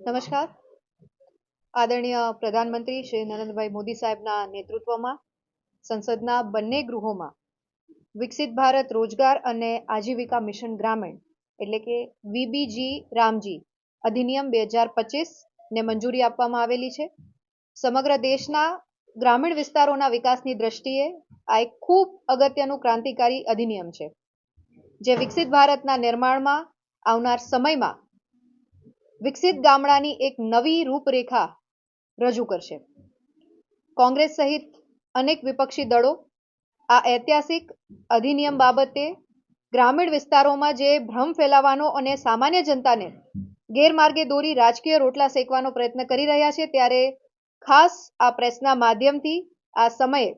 નમસ્કાર. આદરણીય પ્રધાનમંત્રી શ્રી નરેન્દ્રભાઈ મોદી સાહેબના નેતૃત્વમાં સંસદના બંને ગૃહોમાં વિકસિત ભારત રોજગાર અને આજીવિકા મિશન ગ્રામીણ એટલે કે વીબીજી રામજી અધિનિયમ 2025 ને મંજૂરી આપવામાં આવેલી છે. સમગ્ર દેશના ગ્રામીણ વિસ્તારોના વિકાસની દ્રષ્ટિએ આ એક ખૂબ અગત્યનું ક્રાંતિકારી અધિનિયમ છે, જે વિકસિત ભારતના નિર્માણમાં આવનાર સમયમાં વિકસિત ગામડાની એક નવી રૂપરેખા રજૂ કરશે. કોંગ્રેસ સહિત અનેક વિપક્ષી દળો આ ઐતિહાસિક અધિનિયમ બાબતે ગ્રામીણ વિસ્તારોમાં જે ભ્રમ ફેલાવવાનો અને સામાન્ય જનતાને ગેરમાર્ગે દોરી રાજકીય રોટલા શેકવાનો પ્રયત્ન કરી રહ્યા છે, ત્યારે ખાસ આ પ્રેસના માધ્યમથી આ સમયે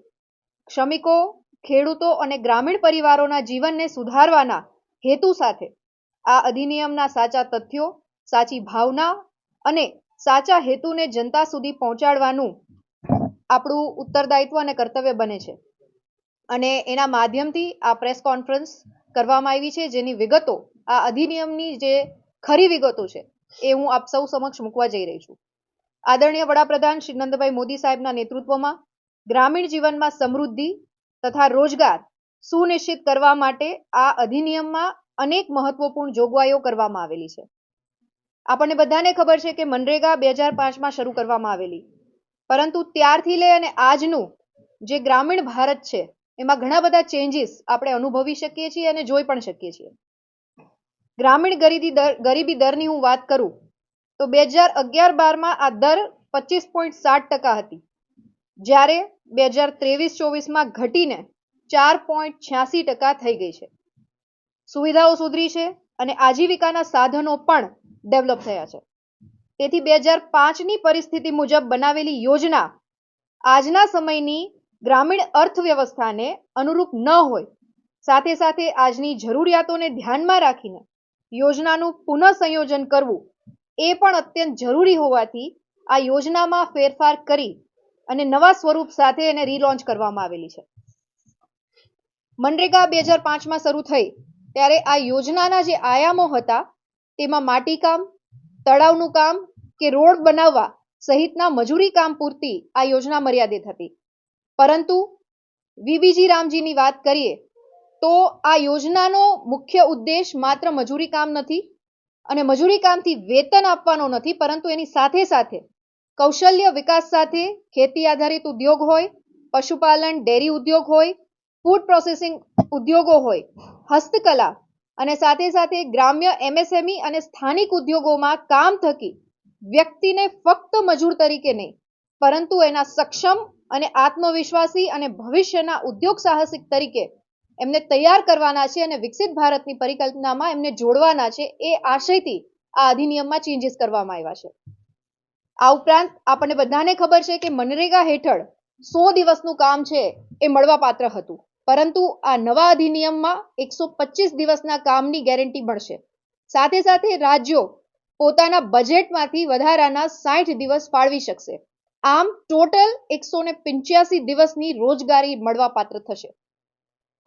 શ્રમિકો, ખેડૂતો અને ગ્રામીણ પરિવારોના જીવનને સુધારવાના હેતુ સાથે આ અધિનિયમના સાચા તથ્યો, સાચી ભાવના અને સાચા હેતુને જનતા સુધી પહોંચાડવાનું આપણું ઉત્તરદાયિત્વ અને કર્તવ્ય બને છે. અને એના માધ્યમથી આ પ્રેસ કોન્ફરન્સ કરવામાં આવી છે, જેની વિગતો, આ અધિનિયમની જે ખરી વિગતો છે એ હું આપ સૌ સમક્ષ મૂકવા જઈ રહી છું. આદરણીય વડાપ્રધાન શ્રી નરેન્દ્રભાઈ મોદી સાહેબના નેતૃત્વમાં ગ્રામીણ જીવનમાં સમૃદ્ધિ તથા રોજગાર સુનિશ્ચિત કરવા માટે આ અધિનિયમમાં અનેક મહત્વપૂર્ણ જોગવાઈઓ કરવામાં આવેલી છે. આપણને બધાને ખબર છે કે મનરેગા 2005માં શરૂ કરવામાં આવેલી, પરંતુ ત્યારથી લઈ અને આજનું જે ગ્રામીણ ભારત છે એમાં ઘણા બધા ચેન્જીસ આપણે અનુભવી શકીએ છીએ અને જોઈ પણ શકીએ છીએ. ગ્રામીણ ગરીબી દરની હું વાત કરું તો 2011-12માં આ દર 25.7% હતી, જ્યારે 2023-24માં ઘટીને 4.86% થઈ ગઈ છે. સુવિધાઓ સુધરી છે અને આજીવિકાના સાધનો પણ ડેવલપ થયા છે. તેથી 2005ની પરિસ્થિતિ મુજબ બનાવેલી યોજના આજના સમયની ગ્રામીણ અર્થવ્યવસ્થાને અનુરૂપ ન હોય, સાથે સાથે આજની જરૂરિયાતોને ધ્યાનમાં રાખીને યોજનાનું પુનઃસંયોજન કરવું એ પણ અત્યંત જરૂરી હોવાથી આ યોજનામાં ફેરફાર કરી અને નવા સ્વરૂપ સાથે એને રીલોન્ચ કરવામાં આવેલી છે. મનરેગા 2005માં શરૂ થઈ ત્યારે આ યોજનાના જે આયામો હતા તેમાં માટીકામ, તળાવનું કામ કે રોડ બનાવવા સહિતના મજૂરી કામ પૂરતી આ યોજના મર્યાદિત હતી. પરંતુ વીબીજી રામજીની વાત કરીએ તો આ યોજનાનો મુખ્ય ઉદ્દેશ માત્ર મજૂરી કામ નથી અને મજૂરી કામથી વેતન આપવાનો નથી, પરંતુ એની સાથે સાથે કૌશલ્ય વિકાસ સાથે ખેતી આધારિત ઉદ્યોગ હોય, પશુપાલન, ડેરી ઉદ્યોગ હોય, ફૂડ પ્રોસેસિંગ ઉદ્યોગો હોય, હસ્તકલા અને સાથે સાથે ગ્રામ્ય એમએસએમઈ અને સ્થાનિક ઉદ્યોગોમાં કામ થકી વ્યક્તિને ફક્ત મજૂર તરીકે નહીં, પરંતુ એના સક્ષમ અને આત્મવિશ્વાસી અને ભવિષ્યના ઉદ્યોગ સાહસિક તરીકે એમને તૈયાર કરવાના છે અને વિકસિત ભારતની પરિકલ્પનામાં એમને જોડવાના છે. એ આશયથી આ અધિનિયમમાં ચેન્જીસ કરવામાં આવ્યા છે. આ ઉપરાંત આપણને બધાને ખબર છે કે મનરેગા હેઠળ 100 દિવસનું કામ છે એ મળવાપાત્ર હતું, પરંતુ આ નવા અધિનિયમમાં 125 દિવસના કામની ગેરંટી મળશે. સાથે સાથે રાજ્યો પોતાના બજેટમાંથી વધારાના 60 દિવસ ફાળવી શકશે. આમ ટોટલ 185 દિવસની રોજગારી મળવાપાત્ર થશે.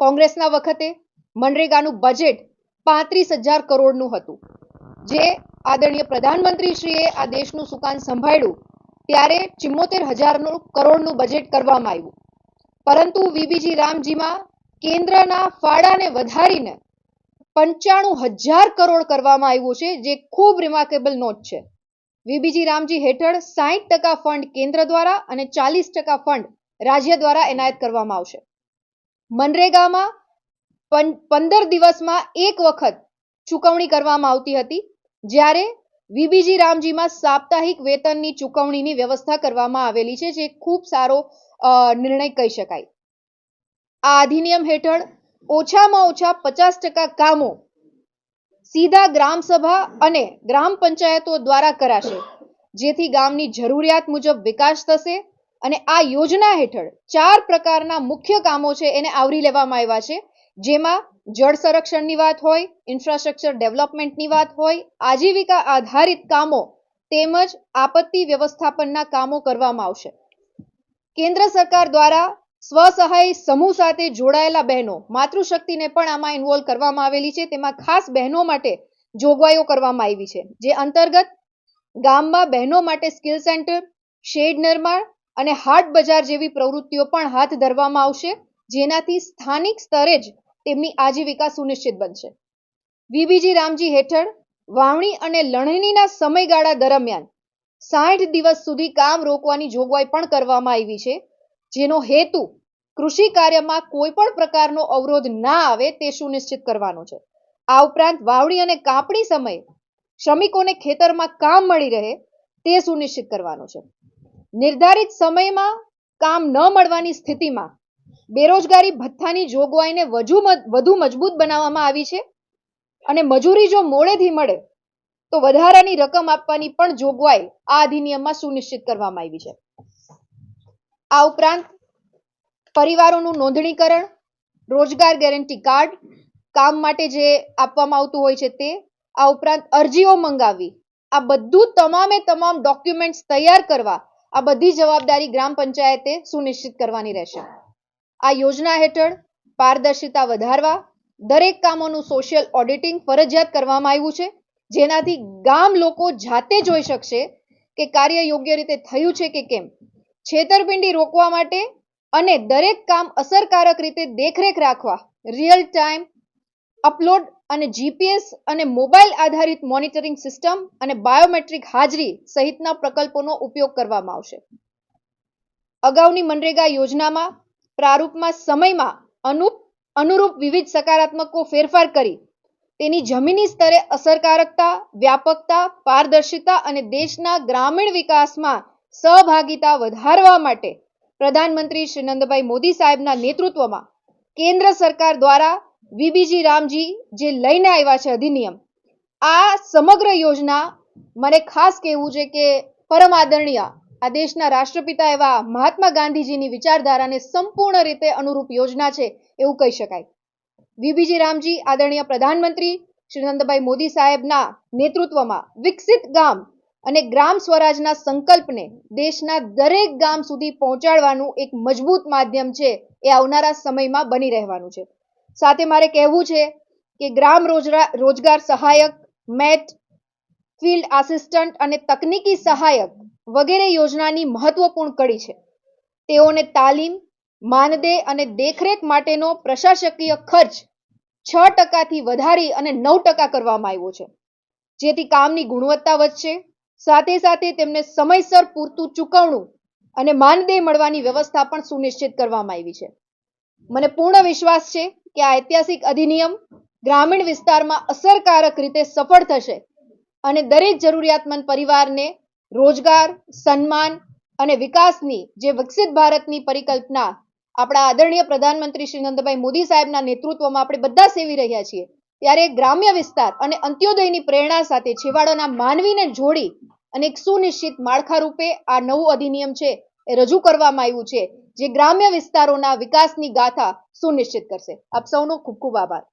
કોંગ્રેસના વખતે મનરેગાનું બજેટ 35,000 કરોડનું હતું, જે આદરણીય પ્રધાનમંત્રીશ્રીએ આ દેશનું સુકાન સંભાળ્યું ત્યારે 74,000 કરોડનું બજેટ કરવામાં આવ્યું. પરંતુ વીબીજી રામજીમાં કેન્દ્રના ફાળાને વધારીને 95,000 કરોડ કરવામાં આવ્યું છે, જે ખૂબ રિમાર્કેબલ નોટ છે. વીબીજી રામજી હેઠળ 60% ફંડ કેન્દ્ર દ્વારા અને 40% ફંડ રાજ્ય દ્વારા એનાયત કરવામાં આવશે. મનરેગામાં 15 દિવસમાં એક વખત ચૂકવણી કરવામાં આવતી હતી, જ્યારે વીબીજી રામજીમાં સાપ્તાહિક વેતનની ચૂકવણીની વ્યવસ્થા કરવામાં આવેલી છે, જે ખૂબ સારો નિર્ણય કહી શકાય. આ અધિનિયમ હેઠળ ઓછામાં ઓછા 50% કામો સીધા ગ્રામ સભા અને ગ્રામ પંચાયતો દ્વારા કરાશે, જેથી ગામની જરૂરિયાત મુજબ વિકાસ થશે. અને આ યોજના હેઠળ 4 પ્રકારના મુખ્ય કામો છે એને આવરી લેવામાં આવ્યા છે, જેમાં જળ સંરક્ષણની વાત હોય, ઇન્ફ્રાસ્ટ્રક્ચર ડેવલપમેન્ટની વાત હોય, આજીવિકા આધારિત કામો તેમજ આપત્તિ વ્યવસ્થાપનના કામો કરવામાં આવશે. કેન્દ્ર સરકાર દ્વારા સ્વસહાય સમૂહ સાથે જોડાયેલા બહેનો, માતૃશક્તિને પણ આમાં ઇન્વોલ્વ કરવામાં આવેલી છે. તેમાં ખાસ બહેનો માટે જોગવાઈઓ કરવામાં આવી છે, જે અંતર્ગત ગામમાં બહેનો માટે સ્કિલ સેન્ટર, શેડ નિર્માણ અને હાટ બજાર જેવી પ્રવૃત્તિઓ પણ હાથ ધરવામાં આવશે, જેનાથી સ્થાનિક સ્તરે જ તેમની આજીવિકા સુનિશ્ચિત બનશે. વીબીજી રામજી હેઠળ વાવણી અને લણણીના સમયગાળા દરમિયાન 60 દિવસ સુધી કામ રોકવાની જોગવાઈ પણ કરવામાં આવી છે, જેનો હેતુ કૃષિ કાર્યમાં કોઈ પણ પ્રકારનો અવરોધ ના આવે તે સુનિશ્ચિત કરવાનો છે. આ ઉપરાંત વાવણી અને કાપણી સમયે શ્રમિકોને ખેતરમાં કામ મળી રહે તે સુનિશ્ચિત કરવાનું છે. નિર્ધારિત સમયમાં કામ ન મળવાની સ્થિતિમાં બેરોજગારી ભથ્થાની જોગવાઈને વધુ મજબૂત બનાવવામાં આવી છે અને મજૂરી જો મોડેથી મળે તો વધારાની રકમ આપવાની પણ જોગવાઈ આ અધિનિયમમાં સુનિશ્ચિત કરવામાં આવી છે. આ ઉપરાંત પરિવારોનું નોંધણીકરણ, રોજગાર ગેરંટી કાર્ડ, કામ માટે જે આપવામાં આવતું હોય છે તે, આ ઉપરાંત અરજીઓ મંગાવવી, આ બધું તમામ ડોક્યુમેન્ટ્સ તૈયાર કરવા, આ બધી જવાબદારી ગ્રામ પંચાયતે સુનિશ્ચિત કરવાની રહેશે. આ યોજના હેઠળ પારદર્શિતા વધારવા દરેક કામોનું સોશિયલ ઓડિટિંગ ફરજિયાત કરવામાં આવ્યું છે, જેનાથી ગામ લોકો જાતે જોઈ શકશે કે કાર્ય યોગ્ય રીતે થયું છે કે કેમ. છેતરપિંડી રોકવા માટે અને દરેક કામ અસરકારક રીતે દેખરેખ રાખવા રિયલ ટાઈમ અપલોડ અને જીપીએસ અને મોબાઈલ આધારિત મોનિટરિંગ સિસ્ટમ અને બાયોમેટ્રિક હાજરી સહિતના પ્રકલ્પોનો ઉપયોગ કરવામાં આવશે. અગાઉની મનરેગા યોજનામાં પ્રારૂપમાં સમયમાં અનુરૂપ વિવિધ સકારાત્મકો ફેરફાર કરી તેની જમીની સ્તરે અસરકારકતા, વ્યાપકતા, પારદર્શિતા અને દેશના ગ્રામીણ વિકાસમાં સહભાગિતા વધારવા માટે પ્રધાનમંત્રી શ્રી નરેન્દ્રભાઈ મોદી સાહેબના નેતૃત્વમાં કેન્દ્ર સરકાર દ્વારા વીબીજી રામજી જે લઈને આવ્યા છે અધિનિયમ, આ સમગ્ર યોજના મને ખાસ કહેવું છે કે પરમ આદરણીય આ દેશના રાષ્ટ્રપિતા એવા મહાત્મા ગાંધીજીની વિચારધારાને સંપૂર્ણ રીતે અનુરૂપ યોજના છે એવું કહી શકાય. વીબીજી રામજી આદરણીય પ્રધાનમંત્રી શ્રી નરેન્દ્રભાઈ મોદી સાહેબના નેતૃત્વમાં વિકસિત ગામ અને ગ્રામ સ્વરાજના સંકલ્પને દેશના દરેક ગામ સુધી પહોંચાડવાનું એક મજબૂત માધ્યમ છે એ આવનારા સમયમાં બની રહેવાનું છે. સાથે મારે કહેવું છે કે ગ્રામ રોજગાર સહાયક, મેટ, ફિલ્ડ આસિસ્ટન્ટ અને તકનીકી સહાયક વગેરે યોજનાની મહત્વપૂર્ણ કડી છે. તેઓને તાલીમ, માનદેય અને દેખરેખ માટેનો પ્રશાસકીય ખર્ચ 6% વધારી અને 9% કરવામાં આવ્યો છે, જેથી કામની ગુણવત્તા વધશે. સાથે તેમને સમયસર પૂરતું ચૂકવણું અને માનદેય મળવાની વ્યવસ્થા પણ સુનિશ્ચિત કરવામાં આવી છે. મને પૂર્ણ વિશ્વાસ છે કે આ ઐતિહાસિક અધિનિયમ ગ્રામીણ વિસ્તારમાં અસરકારક રીતે સફળ થશે અને દરેક જરૂરિયાતમંદ પરિવારને રોજગાર, સન્માન અને વિકાસની જે વિકસિત ભારતની પરિકલ્પના આપણા આદરણીય પ્રધાનમંત્રી શ્રી નરેન્દ્રભાઈ મોદી સાહેબના નેતૃત્વમાં આપણે બધા સેવી રહ્યા છીએ, ત્યારે ગ્રામ્ય વિસ્તાર અને અંત્યોદયની પ્રેરણા સાથે છેવાડાના માનવીને જોડી અને એક સુનિશ્ચિત માળખા રૂપે આ નવું અધિનિયમ છે એ રજૂ કરવામાં આવ્યું છે, જે ગ્રામ્ય વિસ્તારોના વિકાસની ગાથા સુનિશ્ચિત કરશે. આપ સૌનો ખૂબ ખૂબ આભાર.